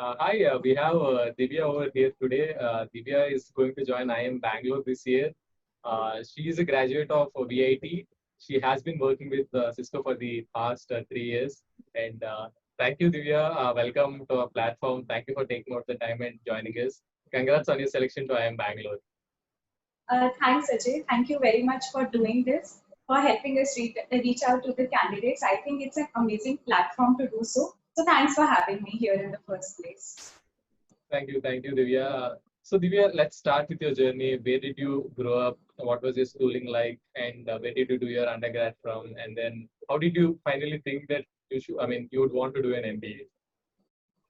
Hi, we have Divya over here today. Divya is going to join IIM Bangalore this year. She is a graduate of VIT. She has been working with Cisco for the past 3 years. And thank you, Divya. Welcome to our platform. Thank you for taking out the time and joining us. Congrats on your selection to IIM Bangalore. Thanks, Ajay. Thank you very much for doing this, for helping us reach out to the candidates. I think it's an amazing platform to do so. So thanks for having me here in the first place. Thank you, Divya. So, Divya, let's start with your journey. Where did you grow up? What was your schooling like? And where did you do your undergrad from? And then, how did you finally think that you would want to do an MBA?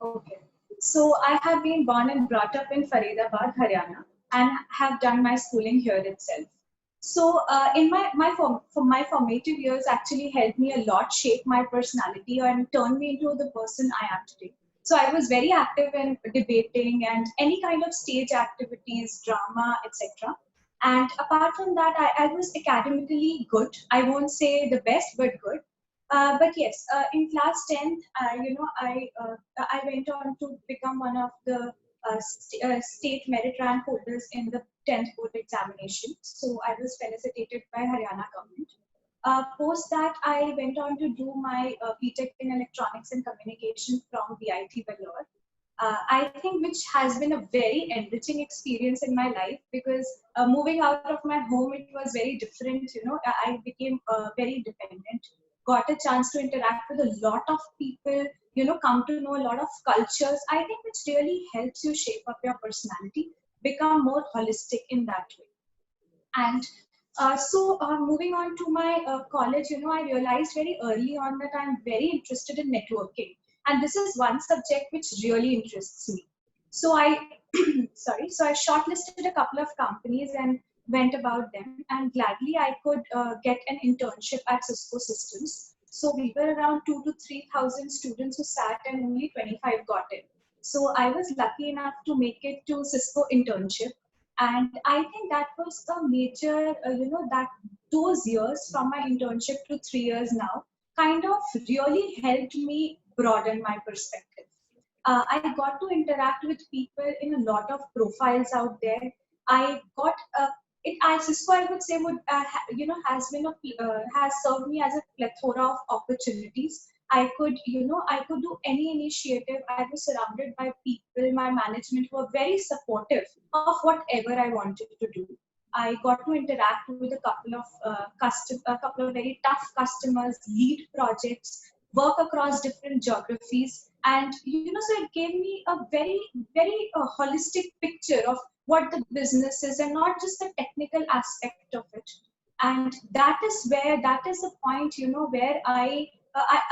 Okay. So I have been born and brought up in Faridabad, Haryana, and have done my schooling here itself. So in my formative years actually helped me a lot shape my personality and turn me into the person I am today. So I was very active in debating and any kind of stage activities, drama, etc. And apart from that, I was academically good. I won't say the best, but good. But yes, in class 10th, I went on to become one of the state merit rank holders in the 10th board examination. So I was felicitated by Haryana government. Post that, I went on to do my BTech in Electronics and Communication from VIT Vellore. I think which has been a very enriching experience in my life because moving out of my home, it was very different. I became very dependent, got a chance to interact with a lot of people, come to know a lot of cultures. I think which really helps you shape up your personality, become more holistic in that way. And moving on to my college, I realized very early on that I'm very interested in networking. And this is one subject which really interests me. So I shortlisted a couple of companies and went about them. And gladly, I could get an internship at Cisco Systems. So we were around 2 to 3,000 students who sat and only 25 got in. So I was lucky enough to make it to Cisco internship. And I think that was a major, that those years from my internship to 3 years now kind of really helped me broaden my perspective. I got to interact with people in a lot of profiles out there. I got Cisco, I would say, has served me as a plethora of opportunities. I could do any initiative. I was surrounded by people, my management were very supportive of whatever I wanted to do. I got to interact with a couple of very tough customers, lead projects, work across different geographies, and so it gave me a very holistic picture of what the business is and not just the technical aspect of it. And that is the point, where I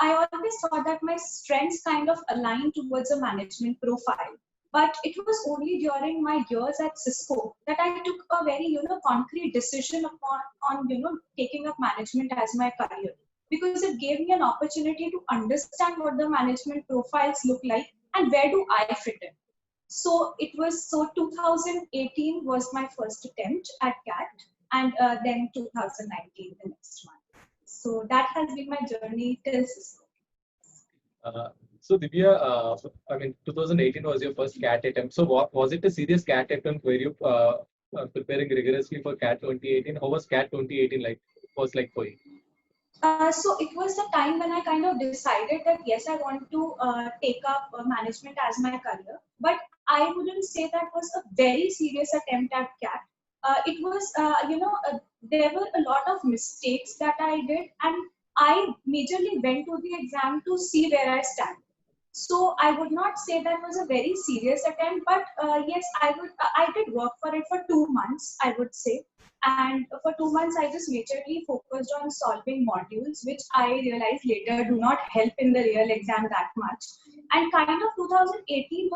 always thought that my strengths kind of aligned towards a management profile. But it was only during my years at Cisco that I took a very, concrete decision on taking up management as my career, because it gave me an opportunity to understand what the management profiles look like and where do I fit in. So 2018 was my first attempt at CAT, and then 2019 the next one. So that has been my journey till Cisco. So, Divya, 2018 was your first CAT attempt. So, what was it a serious CAT attempt? Were you preparing rigorously for CAT 2018? How was CAT 2018 like? Was like for you? So it was the time when I kind of decided that yes, I want to take up management as my career, but I wouldn't say that was a very serious attempt at CAT. It was, there were a lot of mistakes that I did, and I majorly went to the exam to see where I stand. So I would not say that was a very serious attempt, but yes, I did work for it for 2 months, I would say. And for 2 months, I just majorly focused on solving modules, which I realized later do not help in the real exam that much. And kind of 2018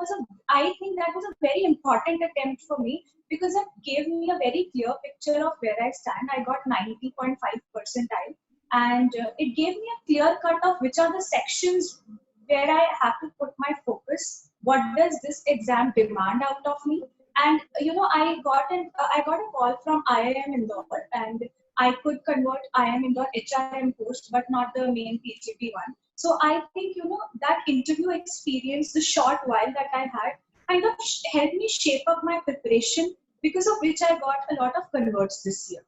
I think that was a very important attempt for me because it gave me a very clear picture of where I stand. I got 90.5 percentile, and it gave me a clear cut of which are the sections where I have to put my focus. What does this exam demand out of me? And I got a call from IIM Indore, and I could convert IIM Indore HRM post, but not the main PGP one. So I think, that interview experience, the short while that I had, kind of helped me shape up my preparation, because of which I got a lot of converts this year.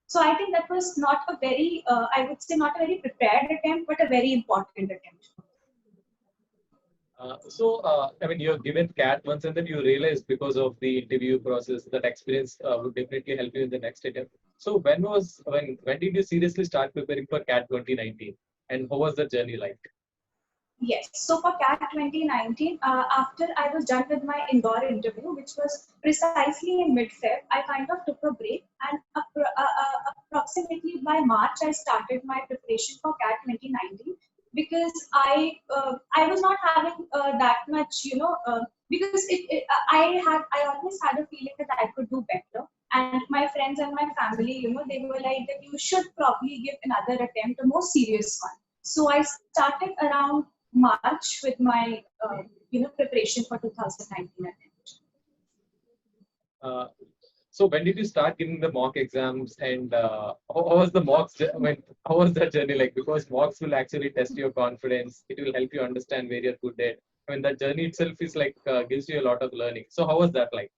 So I think that was not a very, I would say not a very prepared attempt, but a very important attempt. I mean, you're given CAT once and then you realize because of the interview process that experience would definitely help you in the next attempt. So when did you seriously start preparing for CAT 2019 and how was the journey like? Yes. So for CAT 2019, after I was done with my indoor interview, which was precisely in mid-Feb, I kind of took a break, and approximately by March, I started my preparation for CAT 2019, because I was not having that much, because I always had a feeling that I could do better. And my friends and my family, they were like that you should probably give another attempt, a more serious one. So I started around March with my preparation for 2019 attempt. So when did you start giving the mock exams and how was the mocks? I mean, how was that journey like? Because mocks will actually test your confidence. It will help you understand where you're good at. I mean, that journey itself is like gives you a lot of learning. So how was that like?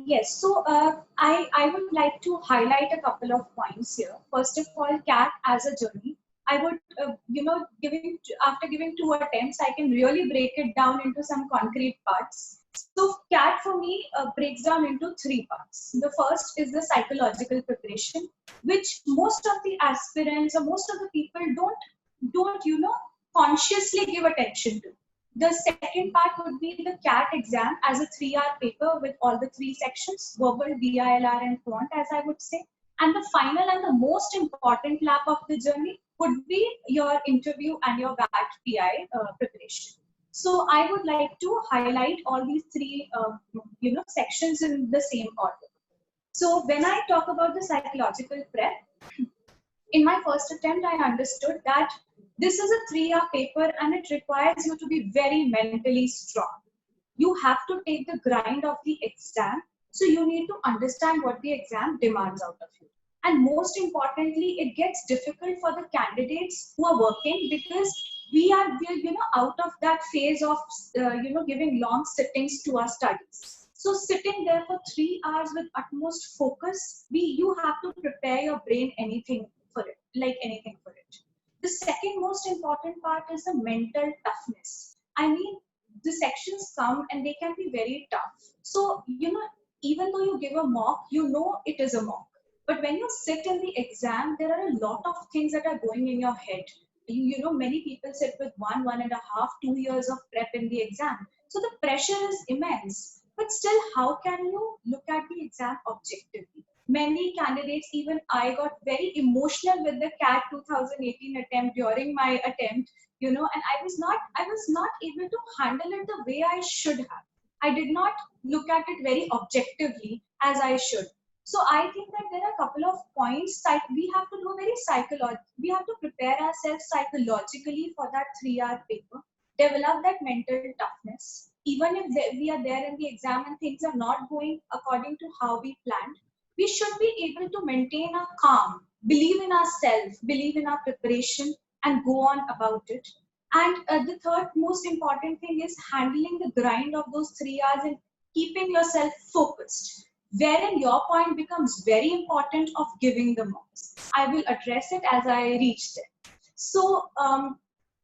Yes, so I would like to highlight a couple of points here. First of all, CAT as a journey. I would, after giving 2 attempts, I can really break it down into some concrete parts. So CAT for me breaks down into 3 parts. The first is the psychological preparation, which most of the aspirants or most of the people don't consciously give attention to. The second part would be the CAT exam as a 3-hour paper with all the 3 sections, verbal, VILR, and quant, as I would say. And the final and the most important lap of the journey would be your interview and your VAT PI preparation. So I would like to highlight all these 3 sections in the same order. So when I talk about the psychological prep, in my first attempt, I understood that this is a 3-hour paper and it requires you to be very mentally strong. You have to take the grind of the exam. So you need to understand what the exam demands out of you. And most importantly, it gets difficult for the candidates who are working, because we're out of that phase of giving long sittings to our studies. So sitting there for 3 hours with utmost focus, you have to prepare your brain anything for it. The second most important part is the mental toughness. I mean, the sections come and they can be very tough. So, even though you give a mock, it is a mock. But when you sit in the exam, there are a lot of things that are going in your head. Many people sit with 1.5, 2 years of prep in the exam. So the pressure is immense. But still, how can you look at the exam objectively? Many candidates, even I got very emotional with the CAT 2018 attempt during my attempt, and I was not able to handle it the way I should have. I did not look at it very objectively as I should. So I think that there are a couple of points that we have to do very psychological. We have to prepare ourselves psychologically for that 3-hour paper, develop that mental toughness. Even if we are there in the exam and things are not going according to how we planned, we should be able to maintain a calm, believe in ourselves, believe in our preparation, and go on about it. And the third most important thing is handling the grind of those 3 hours and keeping yourself focused, wherein your point becomes very important of giving the marks. I will address it as I reach there. So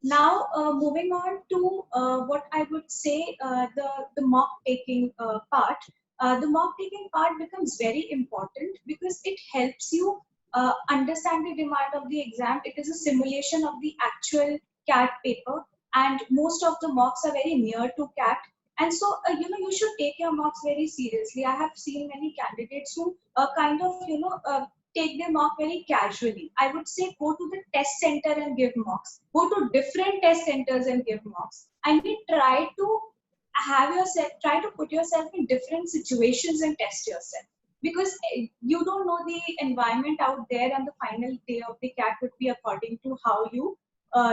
now moving on to what I would say the mock taking part. The mock taking part becomes very important because it helps you understand the demand of the exam. It is a simulation of the actual CAT paper, and most of the mocks are very near to CAT. And so, you should take your mocks very seriously. I have seen many candidates who take their mock very casually. I would say go to the test center and give mocks. Go to different test centers and give mocks. I mean, try to put yourself in different situations and test yourself, because you don't know the environment out there, and the final day of the CAT would be according to how you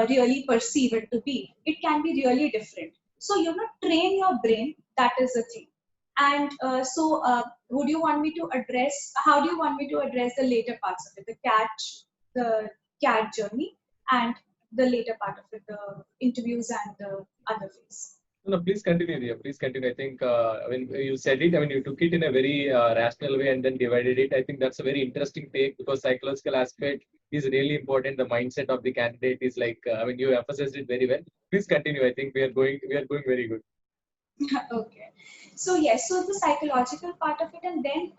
really perceive it to be. It can be really different. So train your brain. That is the thing. And would you want me to address? How do you want me to address the later parts of it, the CAT journey? And the later part of it, the interviews and the other phase. No, no, please continue, Divya. Please continue. I think, I mean, you said it, I mean, you took it in a very rational way and then divided it. I think that's a very interesting take because psychological aspect is really important. The mindset of the candidate is like, I mean, you emphasized it very well. Please continue. I think we are going very good. Okay. So yes, so the psychological part of it, and then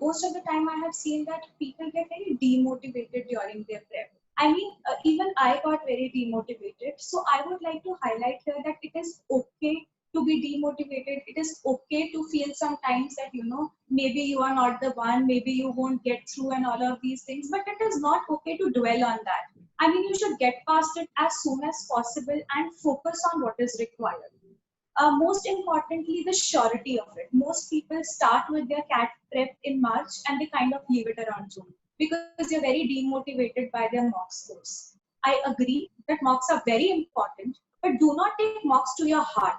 most of the time I have seen that people get very demotivated during their prep. I mean, even I got very demotivated. So I would like to highlight here that it is okay to be demotivated. It is okay to feel sometimes that, you know, maybe you are not the one, maybe you won't get through and all of these things, but it is not okay to dwell on that. I mean, you should get past it as soon as possible and focus on what is required. Most importantly, the surety of it. Most people start with their CAT prep in March and they kind of leave it around June because they're very demotivated by their mock scores. I agree that mocks are very important, but do not take mocks to your heart.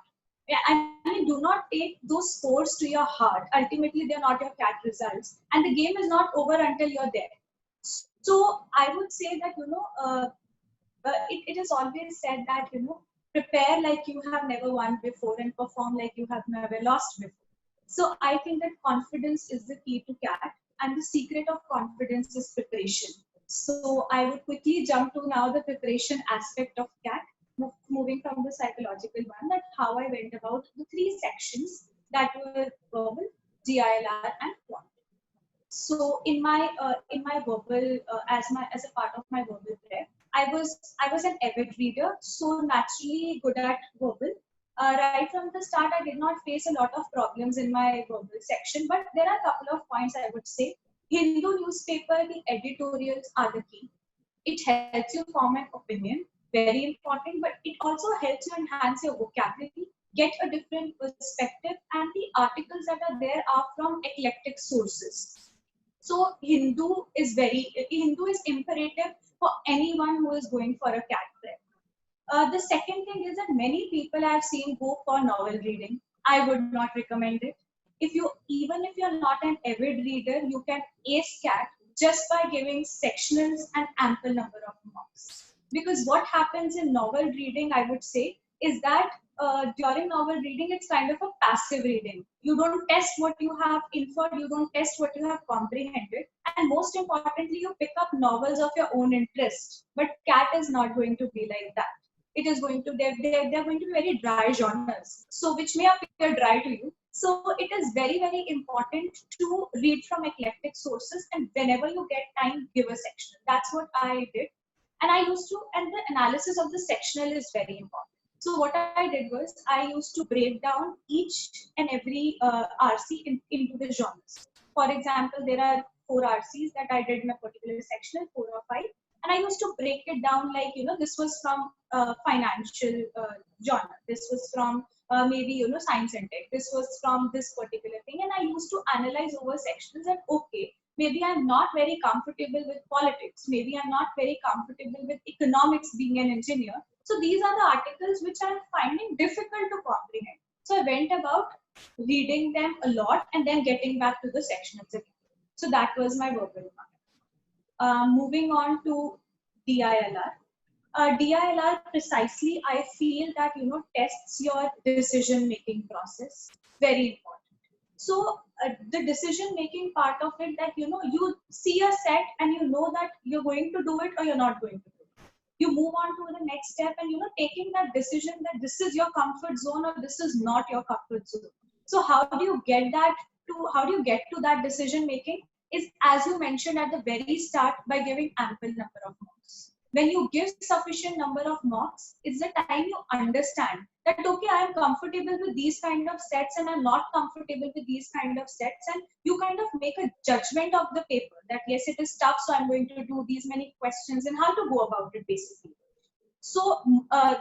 Yeah, I mean, do not take those scores to your heart. Ultimately, they're not your CAT results, and the game is not over until you're there. So I would say that, it is always said that, prepare like you have never won before and perform like you have never lost before. So I think that confidence is the key to CAT, and the secret of confidence is preparation. So I would quickly jump to now the preparation aspect of CAT, moving from the psychological one, that how I went about the three sections that were verbal, GILR, and quant. So in my verbal as a part of my verbal prep, I was an avid reader, so naturally good at verbal. Right from the start, I did not face a lot of problems in my verbal section, but there are a couple of points I would say. Hindu newspaper, the editorials are the key. It helps you form an opinion, very important, but it also helps you enhance your vocabulary, get a different perspective, and the articles that are there are from eclectic sources. So Hindu is imperative for anyone who is going for a CAT prep. The second thing is that many people I've seen go for novel reading. I would not recommend it. Even if you're not an avid reader, you can ace CAT just by giving sectionals and ample number of marks. Because what happens in novel reading, I would say, is that during novel reading, it's kind of a passive reading. You don't test what you have inferred, you don't test what you have comprehended, and most importantly, you pick up novels of your own interest. But CAT is not going to be like that. It is going to they're going to be very dry genres, so which may appear dry to you. So it is very important to read from eclectic sources, and whenever you get time, give a sectional. That's what I did, and the analysis of the sectional is very important. So what I did was I used to break down each and every RC into the genres. For example, there are 4 RCs that I did in a particular sectional, 4 or 5, and I used to break it down like, this was from financial genre, this was from maybe, science and tech, this was from this particular thing, and I used to analyze over sections that, okay, maybe I'm not very comfortable with politics, maybe I'm not very comfortable with economics being an engineer. So these are the articles which I'm finding difficult to comprehend. So I went about reading them a lot and then getting back to the sectionals again. So that was my verbal part. Moving on to DILR. DILR precisely, I feel that, tests your decision making process. Very important. So the decision making part of it, that, you see a set and you know that you're going to do it or you're not going to do it. You move on to the next step and, taking that decision that this is your comfort zone or this is not your comfort zone. So how do you get to that decision making is, as you mentioned at the very start, by giving ample number of marks. When you give sufficient number of marks, it's the time you understand that, okay, I am comfortable with these kind of sets and I'm not comfortable with these kind of sets, and you kind of make a judgment of the paper that yes, it is tough, so I'm going to do these many questions and how to go about it basically. So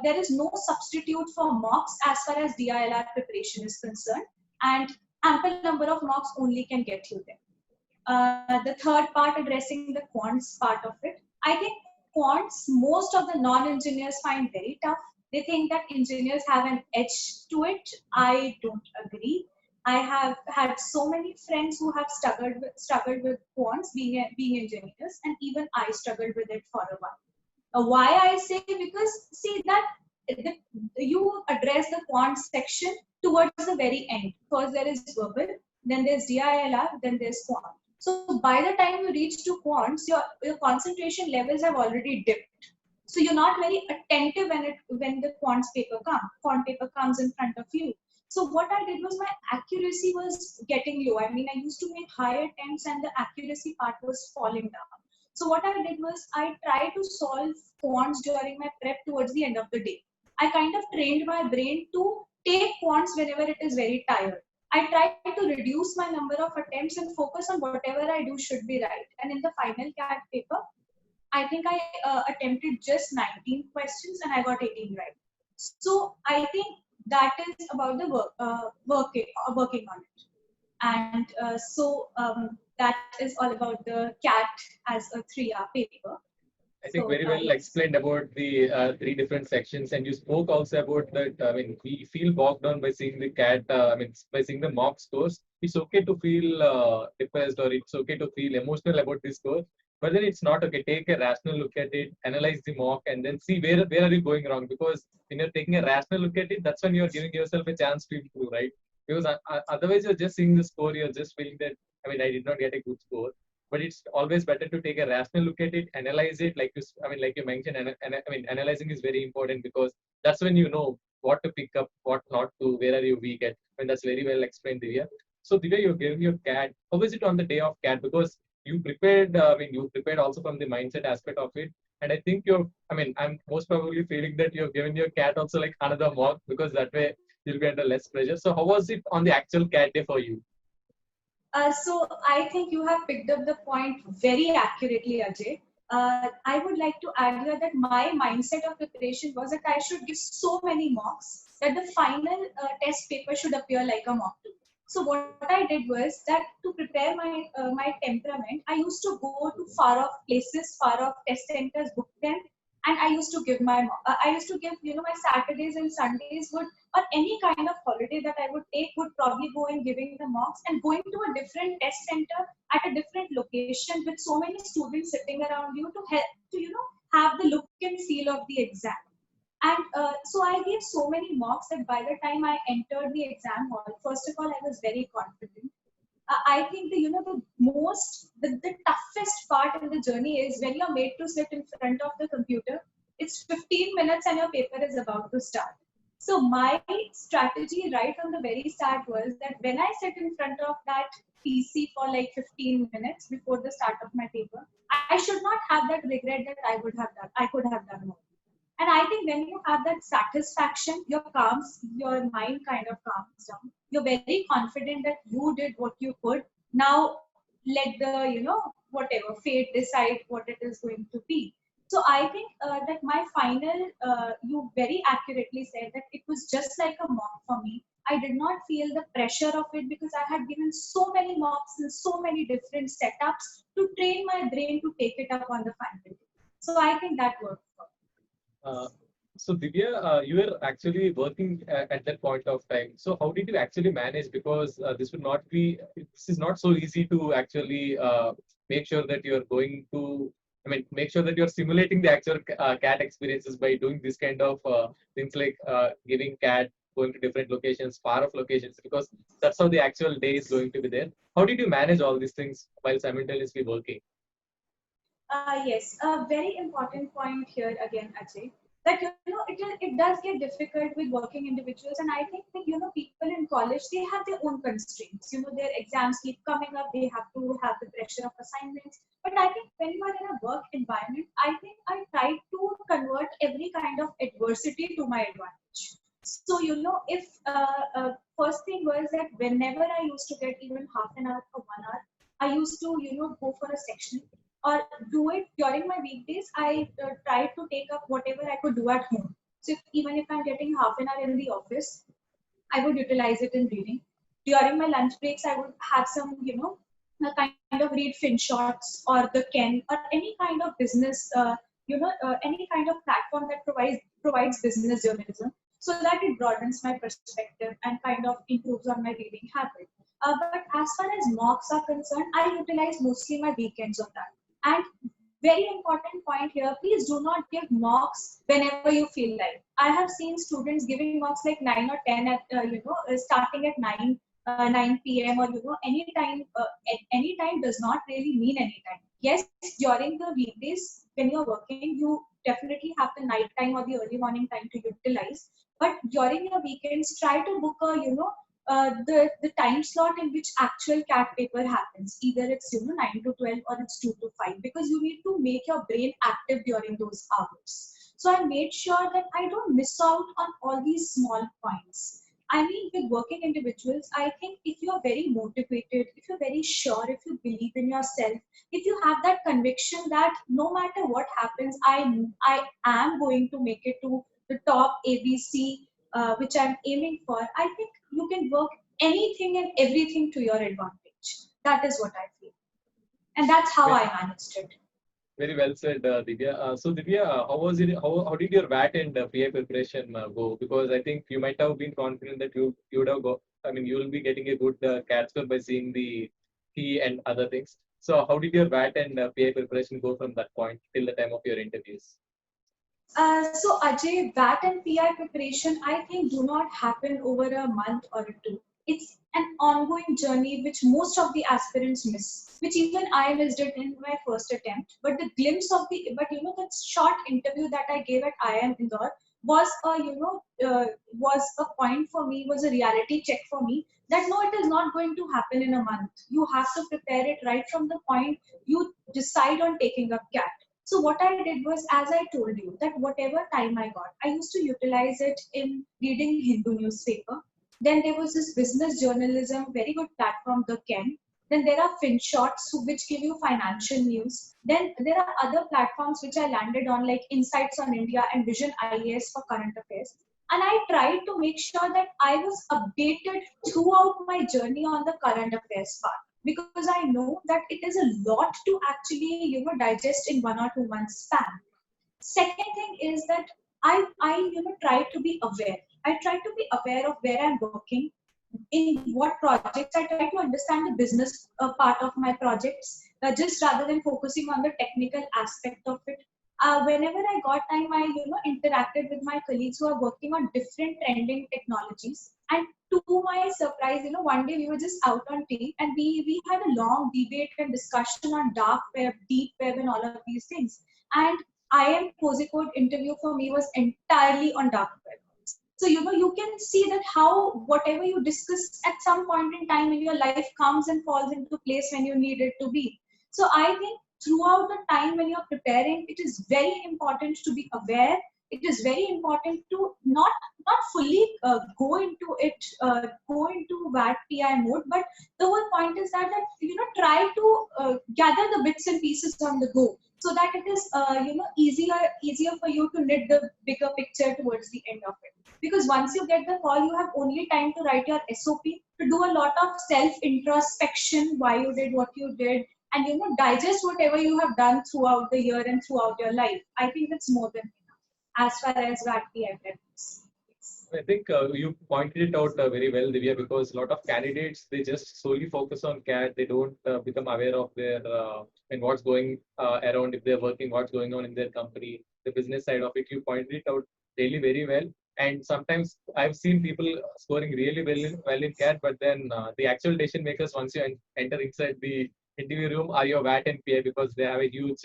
there is no substitute for mocks as far as DILR preparation is concerned, and ample number of mocks only can get you there. The third part, addressing the quants part of it. I think quants, most of the non-engineers find very tough. They think that engineers have an edge to it. I don't agree. I have had so many friends who have struggled with quants being engineers, and even I struggled with it for a while. Why I say, because see that you address the quant section towards the very end. First there is verbal, then there's DILR, then there's quant. So by the time you reach to quants, your concentration levels have already dipped. So you're not very attentive when the quant paper comes in front of you. So what I did was my accuracy was getting low. I mean, I used to make higher attempts and the accuracy part was falling down. So what I did was I tried to solve quants during my prep towards the end of the day. I kind of trained my brain to take quants whenever it is very tired. I tried to reduce my number of attempts and focus on whatever I do should be right. And in the final CAT paper, I think I attempted just 19 questions and I got 18 right. So I think that is about the working on it. And that is all about the CAT as a 3-hour paper. I think So very well yes. explained about the three different sections, and you spoke also about that. I mean, we feel bogged down by seeing the cat. I mean, by seeing the mock scores. It's okay to feel depressed, or it's okay to feel emotional about this score, but then it's not okay. Take a rational look at it, analyze the mock, and then see where are you going wrong. Because when you're taking a rational look at it, that's when you're giving yourself a chance to improve, right? Because otherwise, you're just seeing the score. You're just feeling that. I mean, I did not get a good score, but it's always better to take a rational look at it, analyze it, like you, I mean, like you mentioned, I mean, analyzing is very important because that's when you know what to pick up, what not to, where are you weak at. I mean, that's very well explained, Divya. So, Divya, you're giving your CAT. How was it on the day of CAT? Because you prepared, I mean, you prepared also from the mindset aspect of it. And I think you're, I mean, I'm most probably feeling that you're giving your CAT also like another mock because that way you'll be under less pressure. So, how was it on the actual CAT day for you? So I think you have picked up the point very accurately, Ajay. I would like to add here that my mindset of preparation was that I should give so many mocks that the final test paper should appear like a mock too. So what I did was that to prepare my temperament, I used to go to far off places, far off test centers, book them, and I used to give I used to give my Saturdays and Sundays would, or any kind of holiday that I would take would probably go in giving the mocks and going to a different test center at a different location with so many students sitting around you to help to have the look and feel of the exam. And so I gave so many mocks that by the time I entered the exam hall, first of all, I was very confident. I think the toughest part in the journey is when you're made to sit in front of the computer. It's 15 minutes and your paper is about to start. So my strategy right from the very start was that when I sit in front of that PC for like 15 minutes before the start of my paper, I should not have that regret that I could have done more. And I think when you have that satisfaction, your mind kind of calms down. You're very confident that you did what you could. Now let whatever fate decide what it is going to be. So I think that my final, you very accurately said that it was just like a mock for me. I did not feel the pressure of it because I had given so many mocks and so many different setups to train my brain to take it up on the final day. So I think that worked for me. Uh, so Divya, you were actually working at that point of time. So how did you actually manage? Because this is not so easy to actually make sure that you're going to, I mean, make sure that you're simulating the actual CAT experiences by doing this kind of things like giving CAT, going to different locations, far off locations, because that's how the actual day is going to be there. How did you manage all these things while simultaneously working? Yes, a very important point here again, Ajay. That it does get difficult with working individuals, and I think that people in college they have their own constraints. Their exams keep coming up; they have to have the pressure of assignments. But I think when you are in a work environment, I think I try to convert every kind of adversity to my advantage. So if first thing was that whenever I used to get even half an hour or 1 hour, I used to go for a section or do it during my weekdays. I try to take up whatever I could do at home. So even if I'm getting half an hour in the office, I would utilize it in reading. During my lunch breaks, I would have some, a kind of read FinShots or the Ken or any kind of business, any kind of platform that provides business journalism, so that it broadens my perspective and kind of improves on my reading habit. But as far as mocks are concerned, I utilize mostly my weekends on that. And very important point here, please do not give mocks whenever you feel like. I have seen students giving mocks like 9 or 10 at, starting at 9 p.m. or, any time does not really mean any time. Yes, during the weekdays, when you're working, you definitely have the night time or the early morning time to utilize. But during your weekends, try to book a, the time slot in which actual CAT paper happens. Either it's 9 to 12 or it's 2 to 5, because you need to make your brain active during those hours. So I made sure that I don't miss out on all these small points. I mean, with working individuals, I think if you're very motivated, if you're very sure, if you believe in yourself, if you have that conviction that no matter what happens, I am going to make it to the top ABC, which I'm aiming for, I think you can work anything and everything to your advantage. That is what I feel. And that's how I managed it. Very well said, Divya. So, Divya, how was it? How did your VAT and PI preparation go? Because I think you might have been confident that you would have got. I mean, you will be getting a good CAT score by seeing the key and other things. So, how did your VAT and PI preparation go from that point till the time of your interviews? So Ajay, VAT and PI preparation, I think, do not happen over a month or two. It's an ongoing journey which most of the aspirants miss, which even I missed it in my first attempt. But the glimpse of that short interview that I gave at IIM Indore was was a point for me, was a reality check for me that no, it is not going to happen in a month. You have to prepare it right from the point you decide on taking up CAT. So what I did was, as I told you, that whatever time I got, I used to utilize it in reading Hindu newspaper. Then there was this business journalism, very good platform, the Ken. Then there are FinShots, which give you financial news. Then there are other platforms which I landed on, like Insights on India and Vision IAS for current affairs. And I tried to make sure that I was updated throughout my journey on the current affairs part, because I know that it is a lot to actually digest in 1 or 2 months span. Second thing is that I try to be aware. I try to be aware of where I'm working, in what projects. I try to understand the business part of my projects, just rather than focusing on the technical aspect of it. Whenever I got time, I interacted with my colleagues who are working on different trending technologies. And to my surprise, one day we were just out on tea and we had a long debate and discussion on dark web, deep web, and all of these things. And IIM Kozhikode interview for me was entirely on dark web. So, you can see that how whatever you discuss at some point in time in your life comes and falls into place when you need it to be. So I think throughout the time when you're preparing, it is very important to be aware. It is very important to not fully go into it, go into VAT PI mode, but the whole point is that try to gather the bits and pieces on the go, so that it is easier for you to knit the bigger picture towards the end of it. Because once you get the call, you have only time to write your SOP, to do a lot of self introspection, why you did what you did, and digest whatever you have done throughout the year and throughout your life. I think that's more than enough as far as VAT goes. I think you pointed it out very well, Divya, because a lot of candidates, they just solely focus on CAT. They don't become aware of their and what's going around, if they're working, what's going on in their company, the business side of it. You pointed it out really very well. And sometimes I've seen people scoring really well in CAT, but then the actual decision makers, once you enter inside the interview room, are your VAT and PI, because they have a huge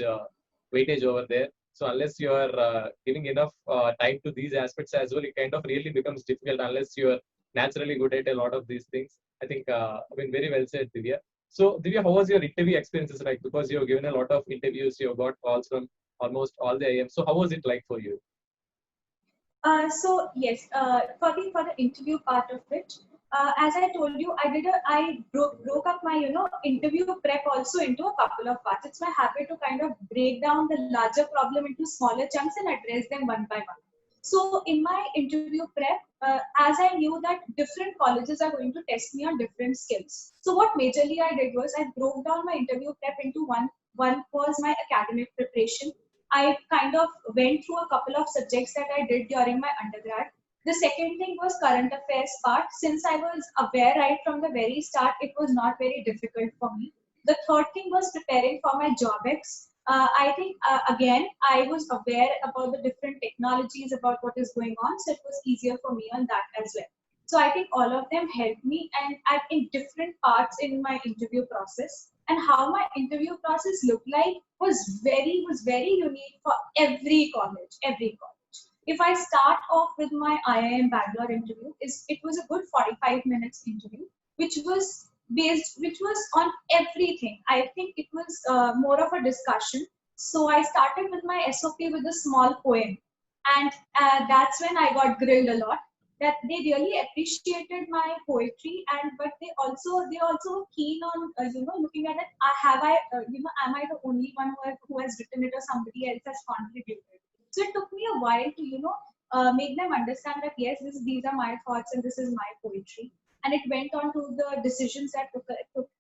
weightage over there. So unless you are giving enough time to these aspects as well, it kind of really becomes difficult unless you are naturally good at a lot of these things. I think, I mean, very well said, Divya. So Divya, how was your interview experiences like? Because you have given a lot of interviews, you have got calls from almost all the IIMs. So how was it like for you? So yes, for the interview part of it, as I told you, I broke up my interview prep also into a couple of parts. It's my habit to kind of break down the larger problem into smaller chunks and address them one by one. So in my interview prep, as I knew that different colleges are going to test me on different skills. So what majorly I did was I broke down my interview prep into one. One was my academic preparation. I kind of went through a couple of subjects that I did during my undergrad. The second thing was current affairs part. Since I was aware right from the very start, it was not very difficult for me. The third thing was preparing for my job ex. I think again I was aware about the different technologies, about what is going on, so it was easier for me on that as well. So I think all of them helped me, and in different parts in my interview process. And how my interview process looked like was very unique for every college, every college. If I start off with my IIM Bangalore interview, it was a good 45 minutes interview, which was on everything. I think it was more of a discussion. So I started with my SOP with a small poem, and that's when I got grilled a lot. That they really appreciated my poetry, and but they also were keen on looking at it. Am I the only one who has written it, or somebody else has contributed? So it took me a while to make them understand that yes, these are my thoughts and this is my poetry. And it went on to the decisions that I took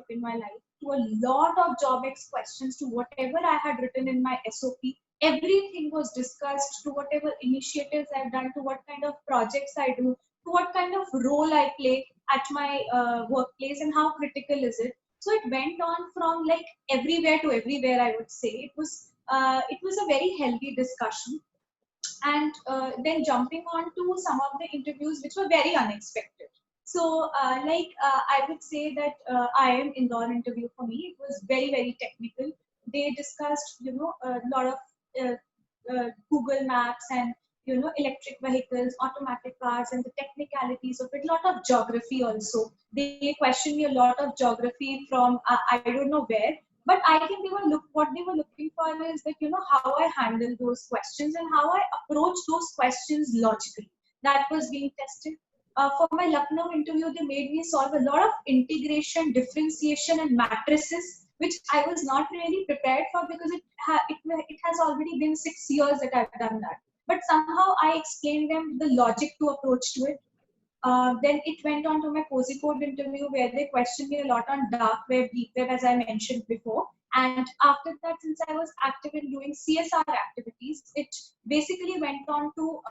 in my life, to a lot of job X questions, to whatever I had written in my SOP. Everything was discussed, to whatever initiatives I've done, to what kind of projects I do, to what kind of role I play at my workplace, and how critical is it. So it went on from like everywhere to everywhere. I would say it was a very healthy discussion. And then jumping on to some of the interviews which were very unexpected. So, I would say that IIM Indore interview for me, it was very technical. They discussed, a lot of Google Maps and electric vehicles, automatic cars, and the technicalities of it. A lot of geography also. They questioned me a lot of geography from I don't know where, but I think what they were looking for is that how I handle those questions and how I approach those questions logically. That was being tested. For my Lucknow interview, they made me solve a lot of integration, differentiation, and matrices, which I was not really prepared for, because it has already been 6 years that I've done that. But somehow I explained them the logic to approach to it. Then it went on to my Code interview, where they questioned me a lot on dark web, deep web, as I mentioned before. And after that, since I was active in doing CSR activities, it basically went on to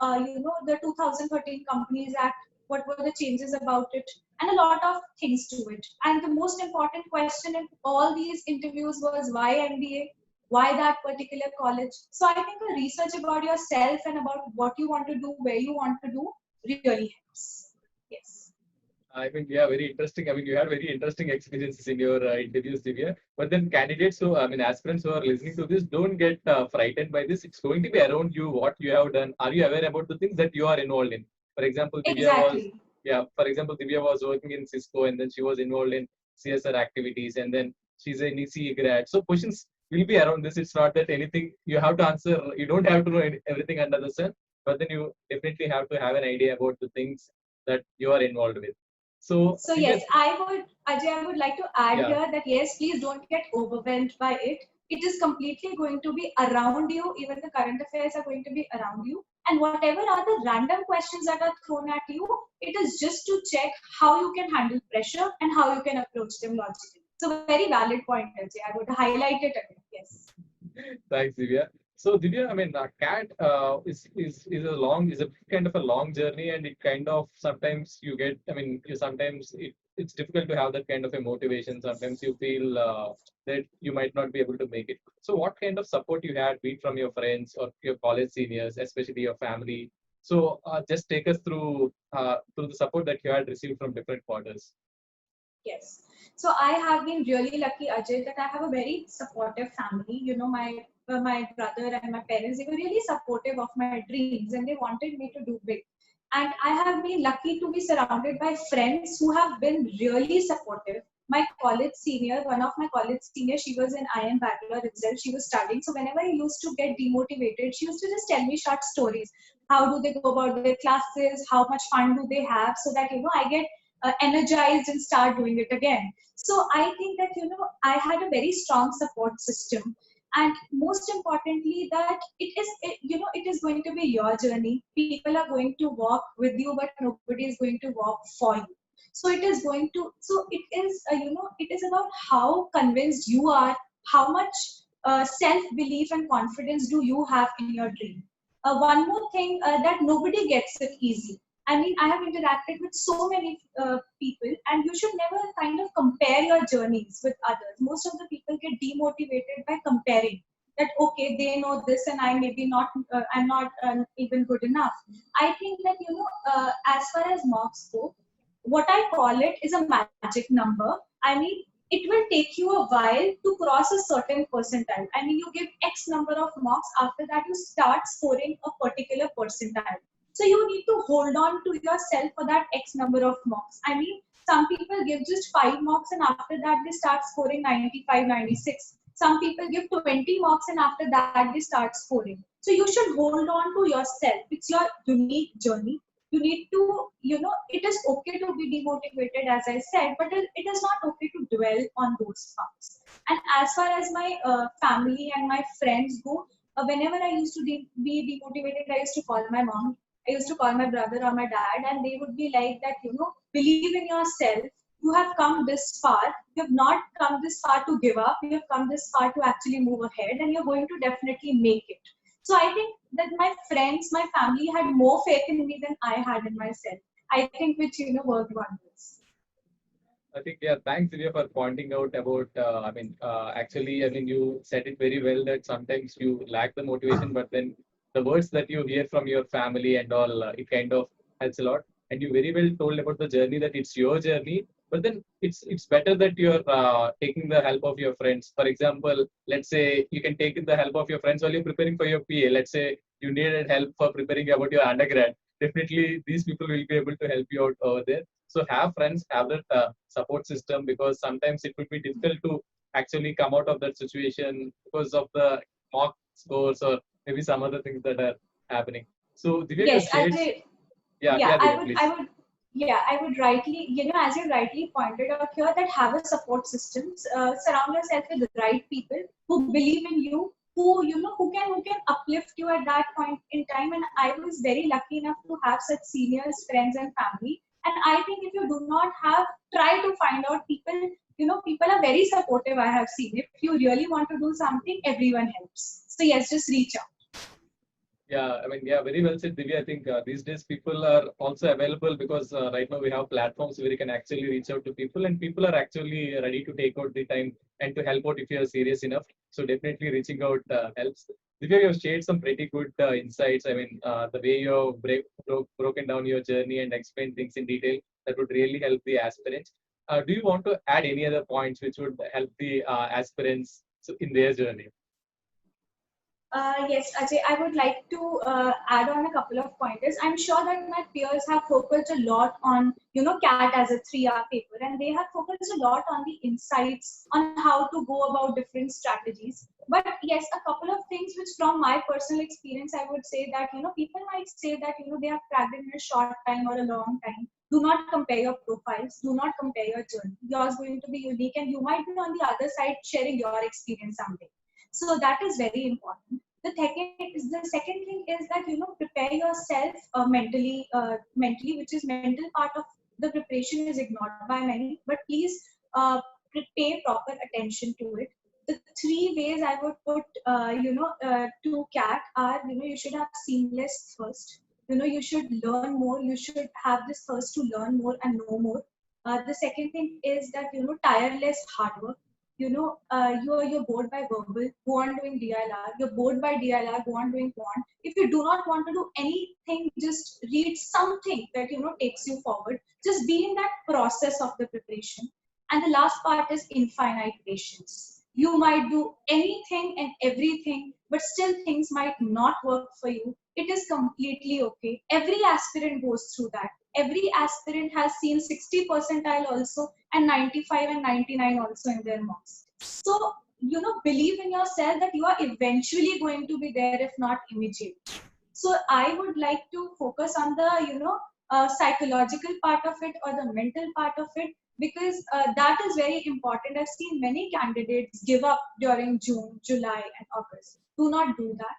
the 2013 Companies Act. What were the changes about it, and a lot of things to it. And the most important question in all these interviews was, why MBA? Why that particular college? So I think the research about yourself and about what you want to do, where you want to do, really helps. Yes. I mean, yeah, very interesting. I mean, you had very interesting experiences in your interviews, Divya. But then candidates who, I mean, aspirants who are listening to this, don't get frightened by this. It's going to be around you, what you have done. Are you aware about the things that you are involved in? For example, Exactly. Divya was working in Cisco, and then she was involved in CSR activities, and then she's an ECE grad. So questions will be around this. It's not that anything you have to answer. You don't have to know everything under the sun, but then you definitely have to have an idea about the things that you are involved with. So Divya, yes, I would like to add yeah, here that yes, please don't get overwhelmed by it. It is completely going to be around you. Even the current affairs are going to be around you. And whatever are the random questions that are thrown at you, it is just to check how you can handle pressure and how you can approach them logically. So very valid point, Ajay. I would highlight it again. Yes. thanks, Divya. So, Divya, I mean, cat is a kind of a long journey, and it kind of sometimes you get. I mean, sometimes it's difficult to have that kind of a motivation. Sometimes you feel that you might not be able to make it. So, what kind of support you had, be it from your friends or your college seniors, especially your family? So, just take us through the support that you had received from different quarters. Yes. So I have been really lucky, Ajay, that I have a very supportive family. My brother and my parents, they were really supportive of my dreams, and they wanted me to do big. And I have been lucky to be surrounded by friends who have been really supportive. My college senior, one of my college seniors, she was in IIM Bangalore itself. She was studying. So whenever I used to get demotivated, she used to just tell me short stories. How do they go about their classes? How much fun do they have? So that, I get energized and start doing it again. So I think that, I had a very strong support system. And most importantly, that it is going to be your journey. People are going to walk with you, but nobody is going to walk for you. So it is, it is about how convinced you are, how much self-belief and confidence do you have in your dream. One more thing, that nobody gets it easy. I mean, I have interacted with so many people, and you should never kind of compare your journeys with others. Most of the people get demotivated by comparing that, okay, they know this and I maybe not, I'm not even good enough. I think that, as far as marks go, what I call it is a magic number. I mean, it will take you a while to cross a certain percentile. I mean, you give X number of marks, after that you start scoring a particular percentile. So you need to hold on to yourself for that X number of marks. I mean, some people give just 5 marks and after that they start scoring 95, 96. Some people give 20 marks and after that they start scoring. So you should hold on to yourself. It's your unique journey. You need to, it is okay to be demotivated, as I said, but it is not okay to dwell on those parts. And as far as my family and my friends go, whenever I used to be demotivated, I used to call my mom, I used to call my brother or my dad, and they would be like that, believe in yourself. You have come this far. You have not come this far to give up. You have come this far to actually move ahead, and you're going to definitely make it. So I think that my friends, my family had more faith in me than I had in myself. I think which, worked wonders. I think, yeah, thanks, Divya, for pointing out about, actually, I mean, you said it very well that sometimes you lack the motivation, but then the words that you hear from your family and all, it kind of helps a lot. And you very well told about the journey, that it's your journey, but then it's better that you're taking the help of your friends. For example, let's say you can take the help of your friends while you're preparing for your PA. Let's say you needed help for preparing about your undergrad. Definitely, these people will be able to help you out over there. So have friends, have that support system, because sometimes it will be difficult to actually come out of that situation because of the mock scores or maybe some other things that are happening. So Divya, you Yes, shared, yeah, yeah, Divya, please. I would rightly, as you rightly pointed out here, that have a support systems, surround yourself with the right people who believe in you, who can uplift you at that point in time. And I was very lucky enough to have such seniors, friends, and family. And I think if you do not have, try to find out people. People are very supportive. I have seen. If you really want to do something, everyone helps. So yes, just reach out. Yeah, I mean, yeah, very well said, Divya. I think these days people are also available because right now we have platforms where you can actually reach out to people, and people are actually ready to take out the time and to help out if you are serious enough. So definitely reaching out helps. Divya, you have shared some pretty good insights. I mean, the way you have broken down your journey and explained things in detail, that would really help the aspirants. Do you want to add any other points which would help the aspirants in their journey? Yes, Ajay, I would like to add on a couple of pointers. I'm sure that my peers have focused a lot on, CAT as a 3-hour paper, and they have focused a lot on the insights on how to go about different strategies. But yes, a couple of things which from my personal experience, I would say that, people might say that, they have cracked it in a short time or a long time. Do not compare your profiles. Do not compare your journey. Yours is going to be unique, and you might be on the other side sharing your experience someday. So that is very important. The second thing is that prepare yourself mentally, which is mental part of the preparation is ignored by many. But please pay proper attention to it. The three ways I would put to CAT are, you should have seamless first. You should learn more. You should have this thirst to learn more and know more. The second thing is that tireless hard work. You're bored by verbal, go on doing DLR. You're bored by DLR, go on doing quant. If you do not want to do anything, just read something that takes you forward. Just be in that process of the preparation. And the last part is infinite patience. You might do anything and everything, but still things might not work for you. It is completely okay. Every aspirant goes through that. Every aspirant has seen 60 percentile also, and 95 and 99 also in their marks. So, believe in yourself that you are eventually going to be there, if not immediately. So I would like to focus on the, psychological part of it or the mental part of it, because that is very important. I've seen many candidates give up during June, July, and August. Do not do that.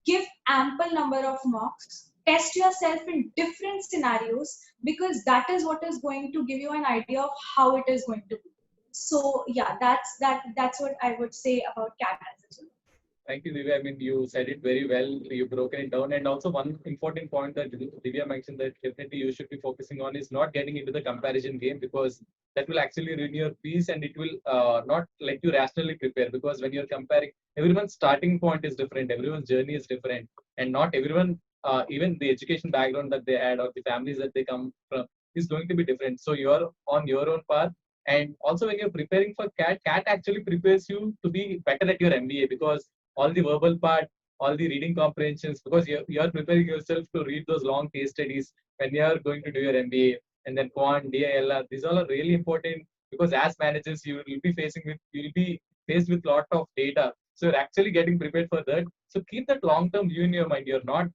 Give ample number of mocks. Test yourself in different scenarios, because that is what is going to give you an idea of how it is going to be. So yeah, that's what I would say about CAT as a tool. Thank you, Divya. I mean, you said it very well. You've broken it down. And also, one important point that Divya mentioned that definitely you should be focusing on is not getting into the comparison game, because that will actually ruin your peace and it will not let you rationally prepare. Because when you're comparing, everyone's starting point is different, everyone's journey is different, and not everyone, even the education background that they had or the families that they come from, is going to be different. So you're on your own path. And also, when you're preparing for CAT actually prepares you to be better at your MBA, because all the verbal part, all the reading comprehensions, because you're preparing yourself to read those long case studies when you're going to do your MBA, and then quant, DILR. These all are really important, because as managers, you will be faced with lot of data. So you're actually getting prepared for that. So keep that long-term view in your mind. You're not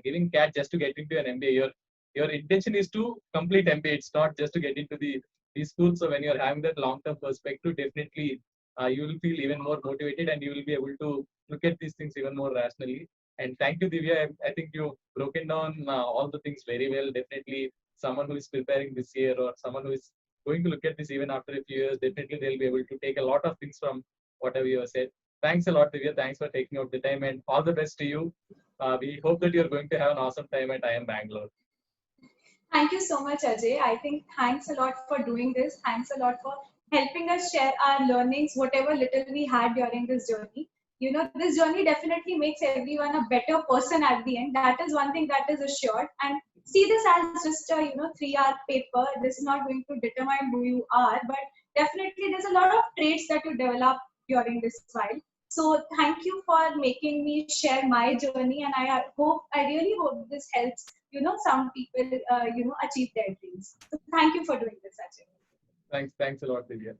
giving CAT just to get into an MBA. Your intention is to complete MBA. It's not just to get into the school. So when you're having that long-term perspective, definitely you will feel even more motivated and you will be able to look at these things even more rationally. And thank you, Divya. I think you've broken down all the things very well. Definitely, someone who is preparing this year or someone who is going to look at this even after a few years, definitely they'll be able to take a lot of things from whatever you have said. Thanks a lot, Divya. Thanks for taking out the time and all the best to you. We hope that you're going to have an awesome time at IIM Bangalore. Thank you so much, Ajay. I think thanks a lot for doing this. Thanks a lot for helping us share our learnings, whatever little we had during this journey. You know, this journey definitely makes everyone a better person at the end. That is one thing that is assured. And see this as just a 3-hour paper. This is not going to determine who you are, but definitely there's a lot of traits that you develop during this while. So thank you for making me share my journey, and I really hope this helps some people achieve their dreams. So thank you for doing this, Ajay. Thanks a lot, Divya.